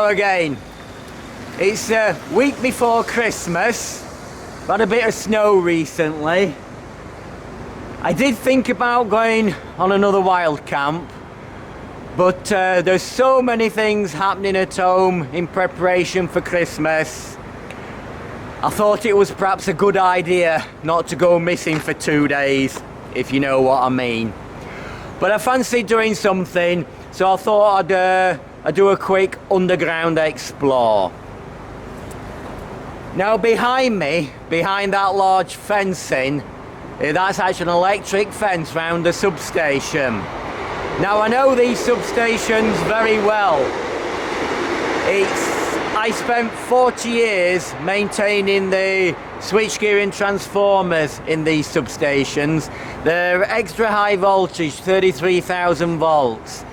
again. It's a week before Christmas. We've had a bit of snow recently. I did think about going on another wild camp, but there's so many things happening at home in preparation for Christmas. I thought it was perhaps a good idea not to go missing for 2 days, if you know what I mean. But I fancied doing something, so I thought I'd do a quick underground explore. Now behind me, behind that large fencing, that's actually an electric fence round the substation. Now I know these substations very well. I spent 40 years maintaining the switchgear and transformers in these substations. They're extra high voltage, 33,000 volts.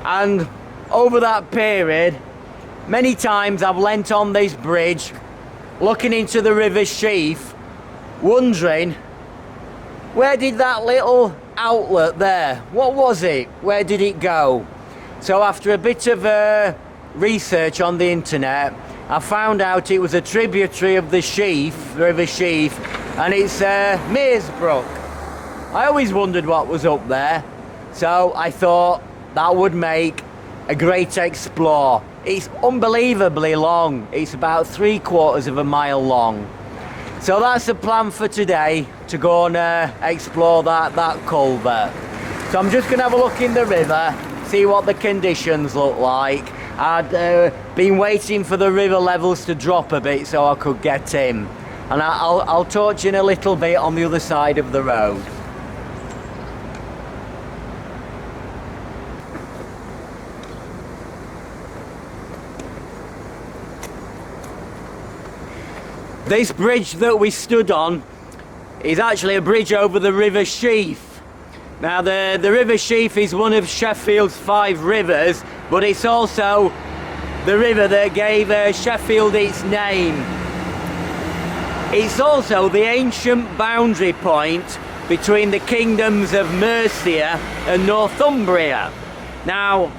And over that period, many times I've leant on this bridge, looking into the River Sheaf, wondering, where did that little outlet there, what was it? Where did it go? So after a bit of research on the internet, I found out it was a tributary of the Sheaf, the River Sheaf, and it's Meersbrook. I always wondered what was up there, so I thought that would make a great explore. It's unbelievably long. It's about 3/4 of a mile long. So that's the plan for today, to go and explore that culvert. So I'm just going to have a look in the river, see what the conditions look like. I'd been waiting for the river levels to drop a bit so I could get in. And I'll talk to you in a little bit on the other side of the road. This bridge that we stood on is actually a bridge over the River Sheaf. Now the River Sheaf is one of Sheffield's 5 rivers, but it's also the river that gave Sheffield its name. It's also the ancient boundary point between the kingdoms of Mercia and Northumbria. Now,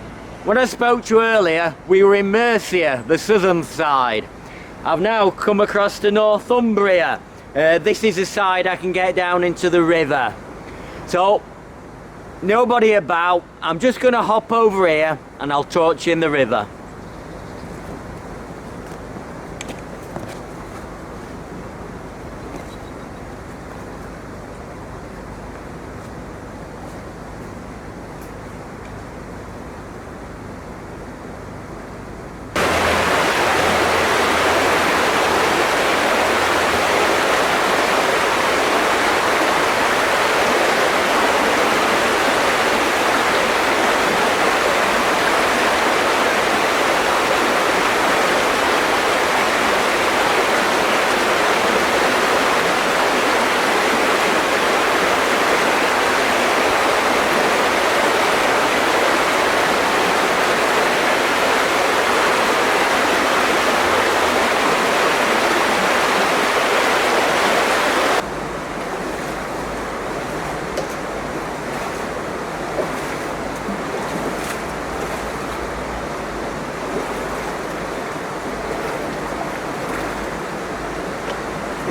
when I spoke to you earlier, we were in Mercia, the southern side. I've now come across to Northumbria. This is the side I can get down into the river. So, nobody about. I'm just going to hop over here and I'll talk to you in the river.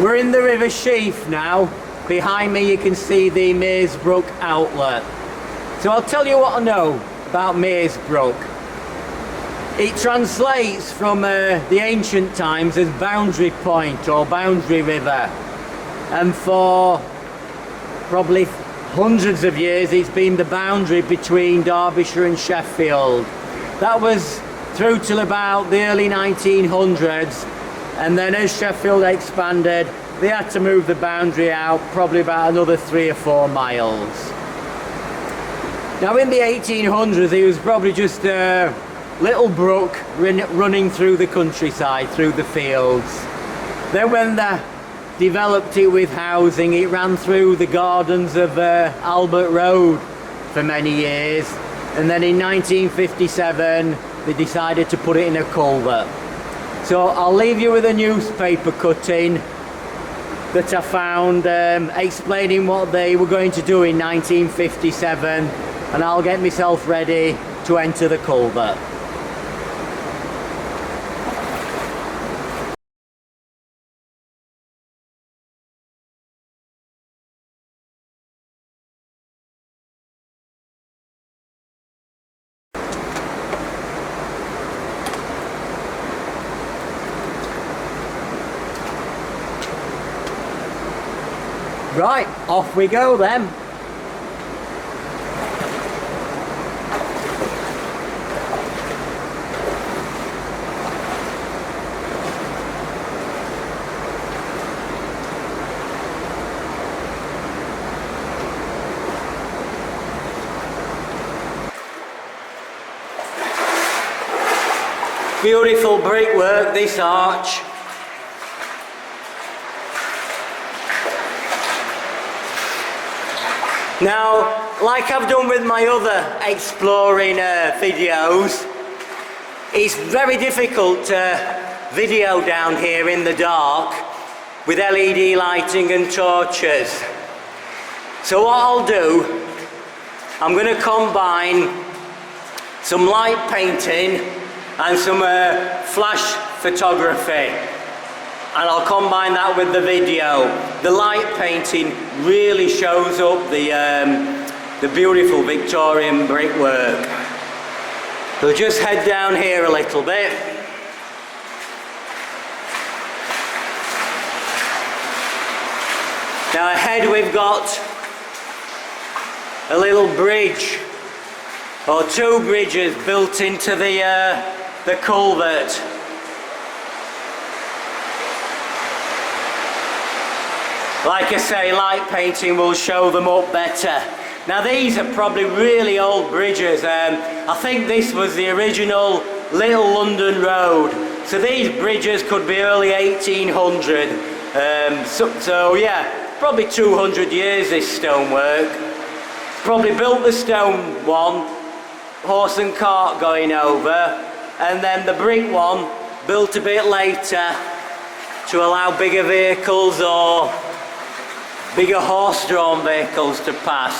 We're in the River Sheaf now. Behind me you can see the Meersbrook outlet. So I'll tell you what I know about Meersbrook. It translates from the ancient times as boundary point or boundary river. And for probably hundreds of years it's been the boundary between Derbyshire and Sheffield. That was through till about the early 1900s. And then as Sheffield expanded, they had to move the boundary out probably about another 3 or 4 miles. Now in the 1800s, it was probably just a little brook running through the countryside, through the fields. Then when they developed it with housing, it ran through the gardens of Albert Road for many years. And then in 1957, they decided to put it in a culvert. So I'll leave you with a newspaper cutting that I found explaining what they were going to do in 1957, and I'll get myself ready to enter the culvert. Right, off we go then. Beautiful brickwork, this arch. Now, like I've done with my other exploring videos, it's very difficult to video down here in the dark with LED lighting and torches. So what I'll do, I'm going to combine some light painting and some flash photography, and I'll combine that with the video. The light painting really shows up the beautiful Victorian brickwork. We'll just head down here a little bit. Now ahead we've got a little bridge, or two bridges built into the culvert. Like I say, light painting will show them up better. Now these are probably really old bridges. I think this was the original Little London Road. So these bridges could be early 1800. So yeah, probably 200 years this stonework. Probably built the stone one, horse and cart going over, and then the brick one built a bit later to allow bigger vehicles or bigger horse-drawn vehicles to pass.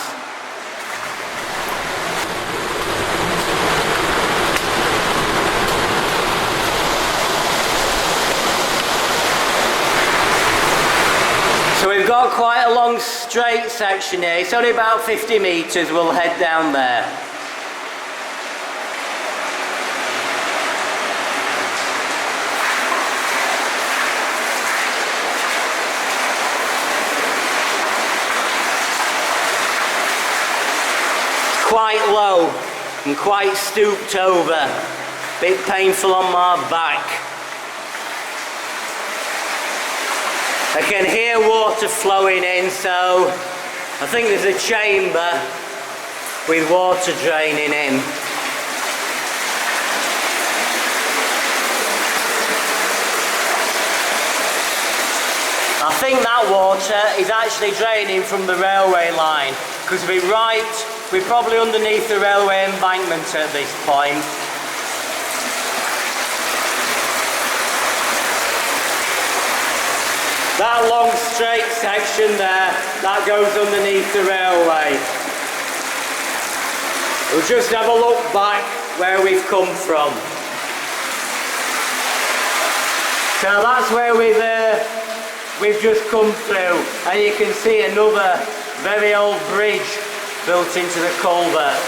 So we've got quite a long straight section here. It's only about 50 metres. We'll head down there. Quite low and quite stooped over, bit painful on my back. I can hear water flowing in, so I think there's a chamber with water draining in. I think that water is actually draining from the railway line, because we're probably underneath the railway embankment at this point. That long straight section there, that goes underneath the railway. We'll just have a look back where we've come from. So that's where we've just come through, and you can see another very old bridge built into the culvert.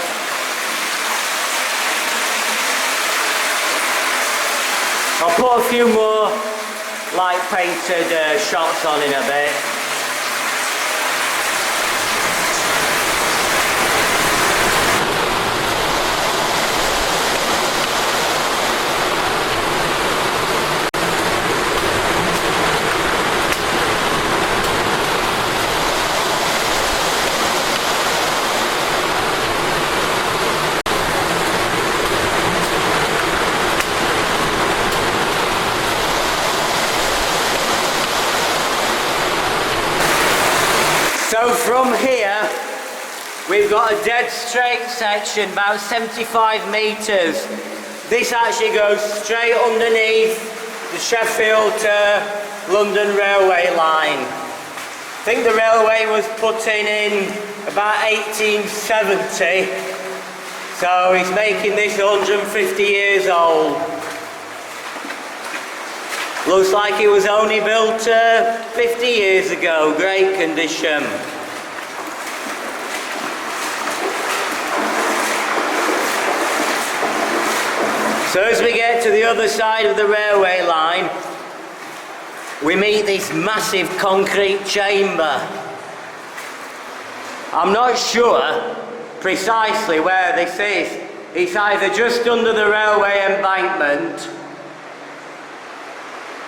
I'll put a few more light painted shots on in a bit. So from here, we've got a dead straight section, about 75 metres. This actually goes straight underneath the Sheffield to London railway line. I think the railway was put in about 1870, so it's making this 150 years old. Looks like it was only built 50 years ago, great condition. So as we get to the other side of the railway line, we meet this massive concrete chamber. I'm not sure precisely where this is. It's either just under the railway embankment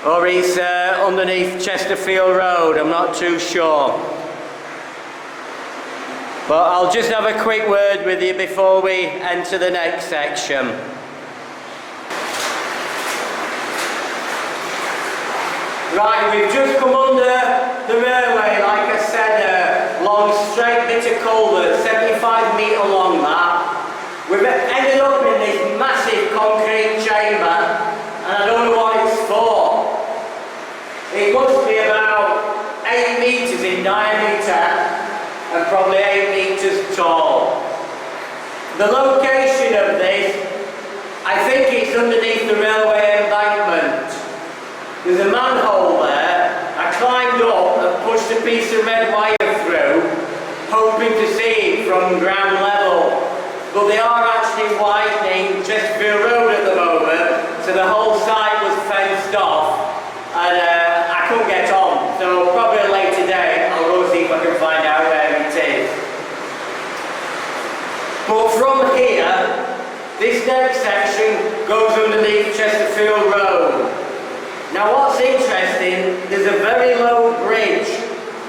or it's underneath Chesterfield Road. I'm not too sure. But I'll just have a quick word with you before we enter the next section. Right, we've just come under the railway, like I said, a long straight bit of culvert, 75 metre long that. We've ended up in this massive concrete chamber, and I don't know what it's for. It must be about 8 metres in diameter and probably 8 metres tall. The location of this, I think it's underneath the railway embankment. There's a manhole there. I climbed up and pushed a piece of red wire through, hoping to see it from ground level. But they are actually widening Chesterfield Road at the moment, so the whole site was fenced off, and I couldn't get on. So probably a later day, I'll go see if I can find out where it is. But from here, this next section goes underneath Chesterfield Road. Now what's interesting, there's a very low bridge,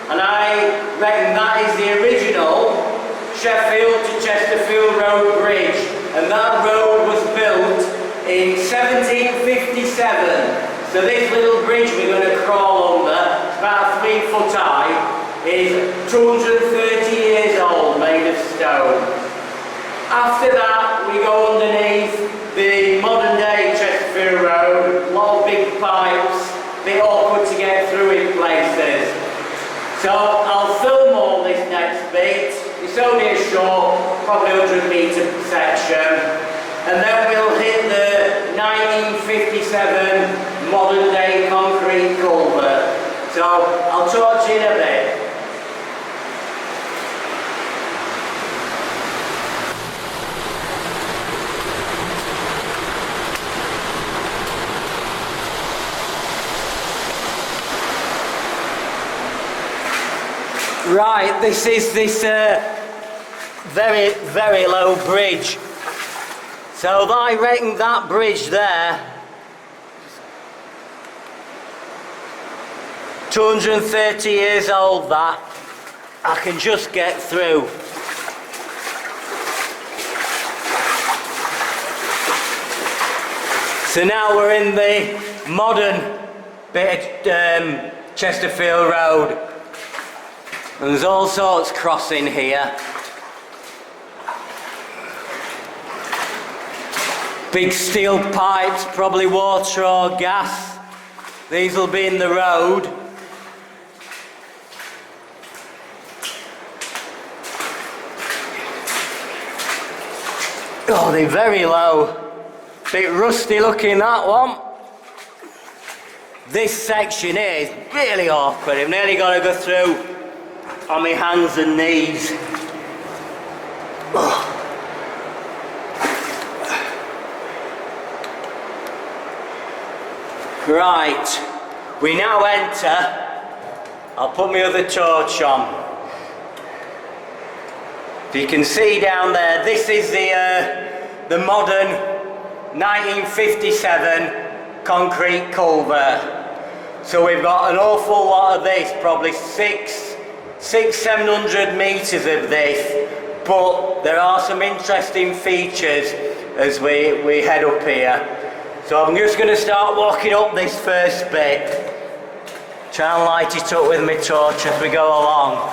and I reckon that is the original Sheffield to Chesterfield Road bridge, and that road was built in 1757. So this little bridge we're going to crawl under, it's about 3 foot high, is 230 years old, made of stone. After that we go underneath the modern day Chesterfield Road, a lot of big pipes, a bit awkward to get through in places. So I'll film all this next bit. It's only a short, probably 100 metre section, and then we'll hit the 1957 modern day concrete culvert. So I'll talk to you in a bit. Right, this is this very, very low bridge. So I reckon that bridge there, 230 years old that, I can just get through. So now we're in the modern bit of Chesterfield Road. And there's all sorts crossing here. Big steel pipes, probably water or gas. These will be in the road. Oh, they're very low. Bit rusty looking, that one. This section here is really awkward. I've nearly got to go through on my hands and knees. Oh. Right, we now enter. I'll put my other torch on. If you can see down there, this is the modern 1957 concrete culvert. So we've got an awful lot of this, probably 700 metres of this, but there are some interesting features as we head up here. So I'm just going to start walking up this first bit, try and light it up with my torch as we go along.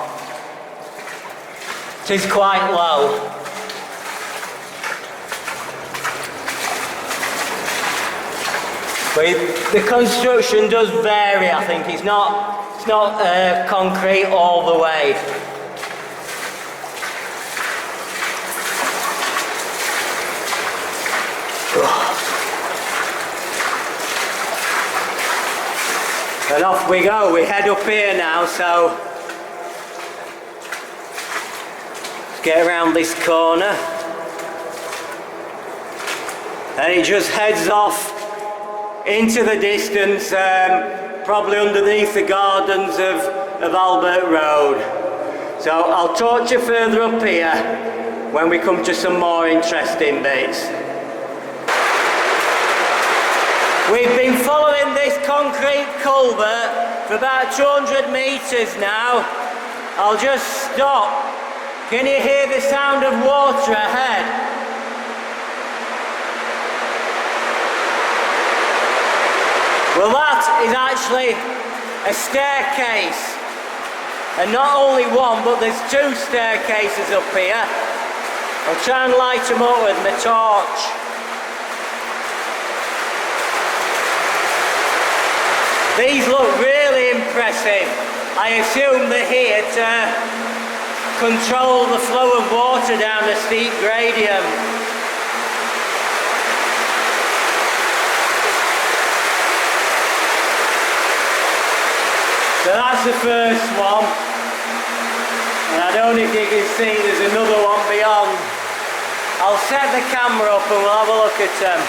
It is quite low. But the construction does vary, I think. It's not concrete all the way. And off we go. We head up here now, so let's get around this corner. And it just heads off into the distance, probably underneath the gardens of Albert Road. So I'll talk to you further up here when we come to some more interesting bits. We've been following this concrete culvert for about 200 metres now. I'll just stop. Can you hear the sound of water ahead? Well, that is actually a staircase. And not only one, but there's two staircases up here. I'll try and light them up with my torch. These look really impressive. I assume they're here to control the flow of water down the steep gradient. So that's the first one, and I don't know if you can see there's another one beyond. I'll set the camera up and we'll have a look at them.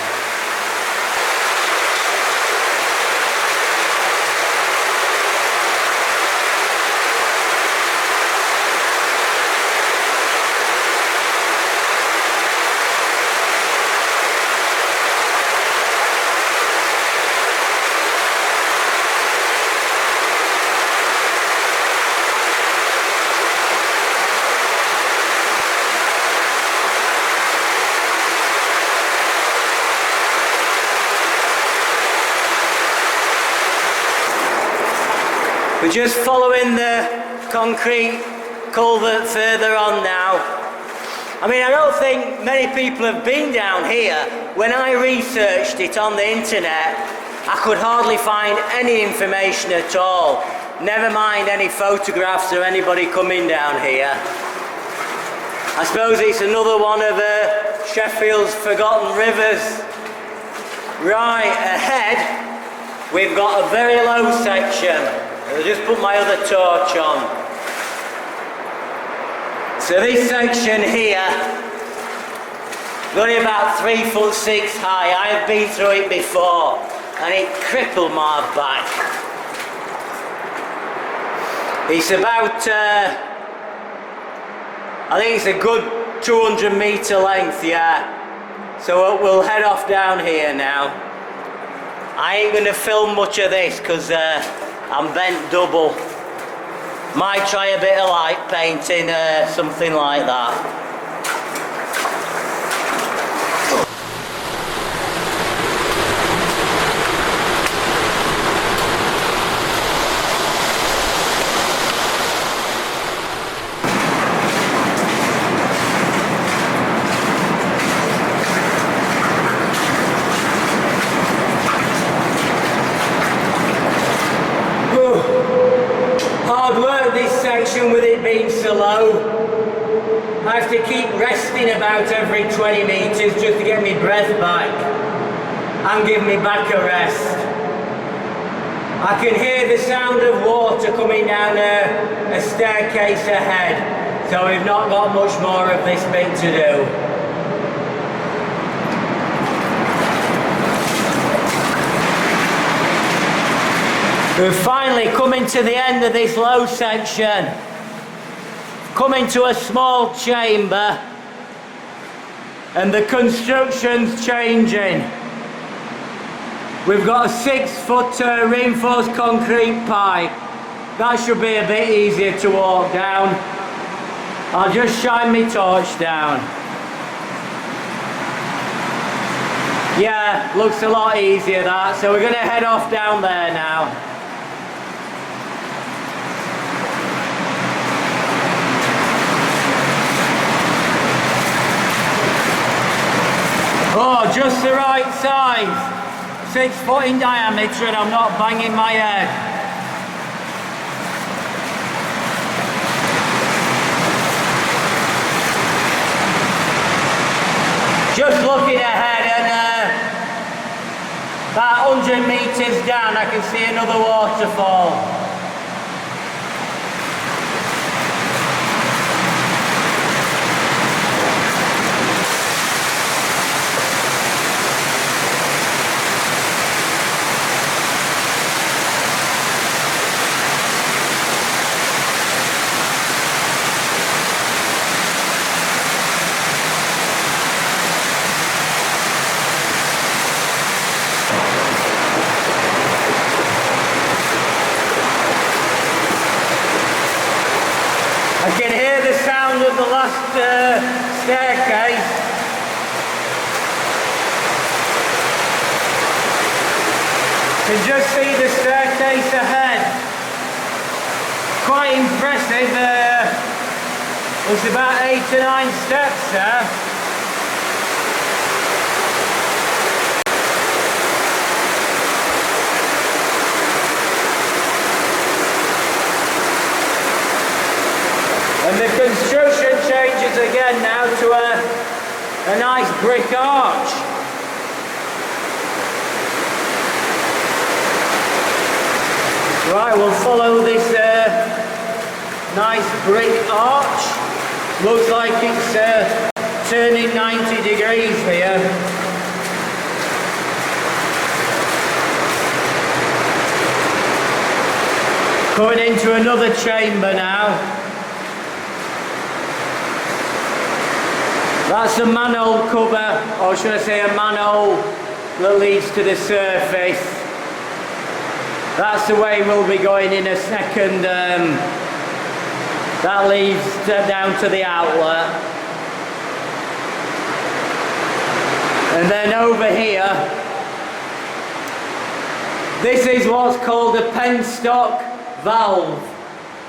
We're just following the concrete culvert further on now. I mean, I don't think many people have been down here. When I researched it on the internet, I could hardly find any information at all. Never mind any photographs or anybody coming down here. I suppose it's another one of Sheffield's forgotten rivers. Right ahead, we've got a very low section. I'll just put my other torch on. So this section here is only about 3'6" high. I've been through it before and it crippled my back. It's about, I think it's a good 200 metre length, yeah. So we'll head off down here now. I ain't going to film much of this because I'm bent double. Might try a bit of light painting, something like that. Hard work this section with it being so low. I have to keep resting about every 20 metres just to get my breath back and give me back a rest. I can hear the sound of water coming down a staircase ahead, so we've not got much more of this bit to do. We're finally coming to the end of this low section. Coming to a small chamber and the construction's changing. We've got a 6-foot reinforced concrete pipe. That should be a bit easier to walk down. I'll just shine my torch down. Yeah, looks a lot easier that, so we're going to head off down there now. Oh, just the right size. 6 foot in diameter and I'm not banging my head. Just looking ahead and about 100 metres down I can see another waterfall. I can hear the sound of the last staircase. You can just see the staircase ahead. Quite impressive. There's about 8 or 9 steps there. And the construction changes again now to a nice brick arch. Right, we'll follow this nice brick arch. Looks like it's turning 90 degrees here. Coming into another chamber now. That's a manhole cover, or should I say a manhole that leads to the surface. That's the way we'll be going in a second. That leads down to the outlet. And then over here, this is what's called a penstock valve.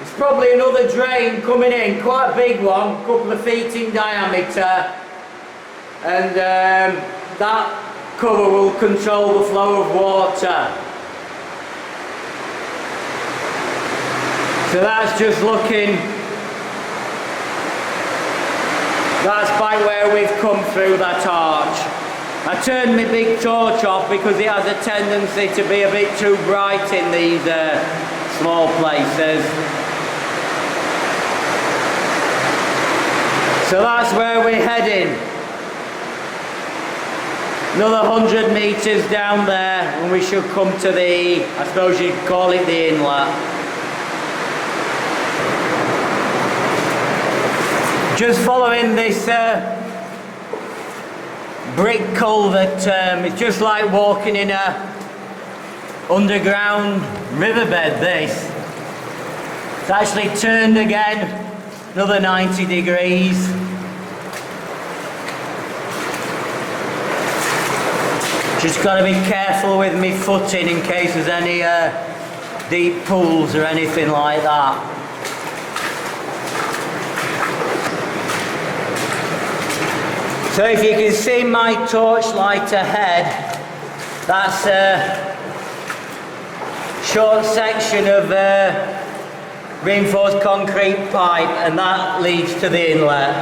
It's probably another drain coming in, quite a big one, a couple of feet in diameter, and that cover will control the flow of water. So that's just looking, that's by where we've come through that arch. I turned my big torch off because it has a tendency to be a bit too bright in these small places. So that's where we're heading. Another 100 metres down there and we should come to the, I suppose you'd call it the inlet. Just following this brick culvert, it's just like walking in a underground riverbed, this. It's actually turned again. Another 90 degrees. Just got to be careful with me footing in case there's any deep pools or anything like that. So if you can see my torchlight ahead, that's a short section of reinforced concrete pipe, and that leads to the inlet.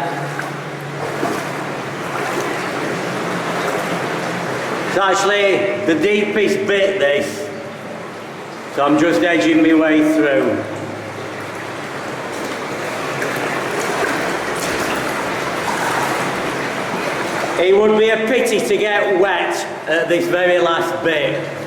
It's actually the deepest bit, this, so I'm just edging my way through. It would be a pity to get wet at this very last bit.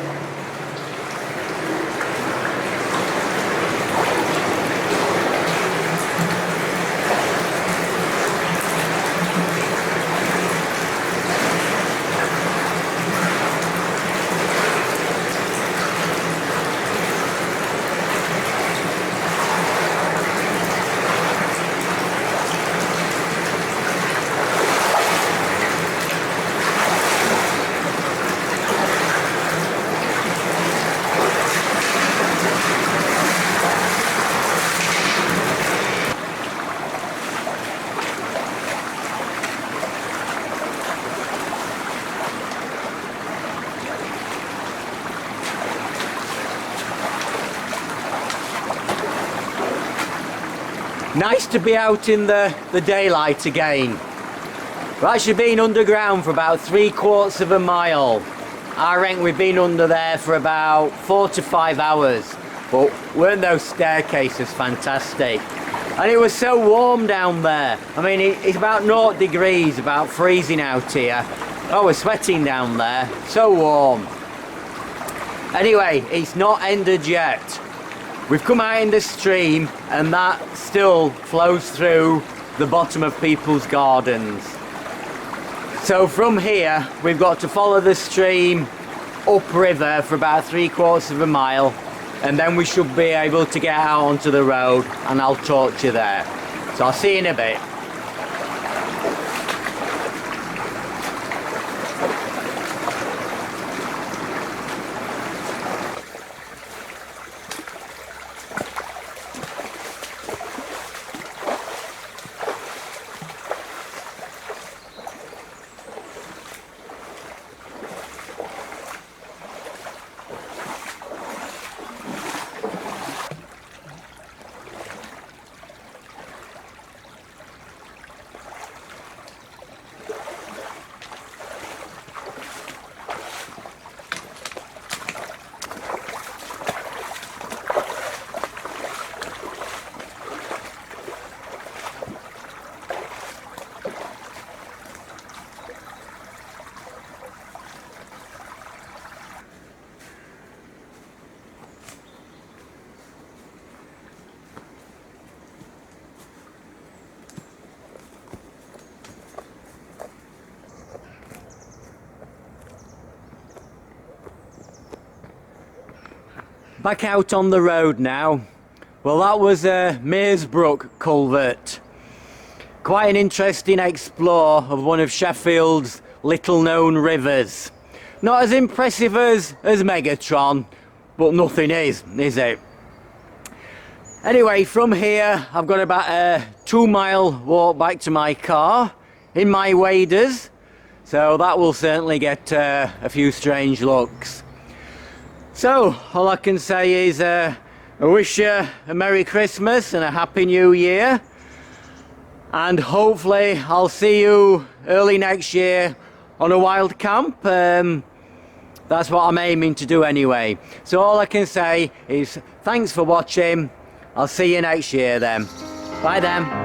Nice to be out in the daylight again. We've actually been underground for about 3/4 of a mile. I reckon we've been under there for about 4 to 5 hours. But weren't those staircases fantastic? And it was so warm down there. I mean, it's about 0 degrees, about freezing out here. Oh, we're sweating down there. So warm. Anyway, it's not ended yet. We've come out in the stream and that still flows through the bottom of people's gardens. So from here, we've got to follow the stream upriver for about 3/4 of a mile, and then we should be able to get out onto the road, and I'll talk to you there. So I'll see you in a bit. Back out on the road now. Well, that was a Meersbrook culvert. Quite an interesting explore of one of Sheffield's little known rivers. Not as impressive as Megatron, but nothing is it? Anyway, from here I've got about a 2-mile walk back to my car in my waders, so that will certainly get a few strange looks. So all I can say is I wish you a Merry Christmas and a Happy New Year, and hopefully I'll see you early next year on a wild camp. That's what I'm aiming to do anyway. So all I can say is thanks for watching. I'll see you next year then. Bye then.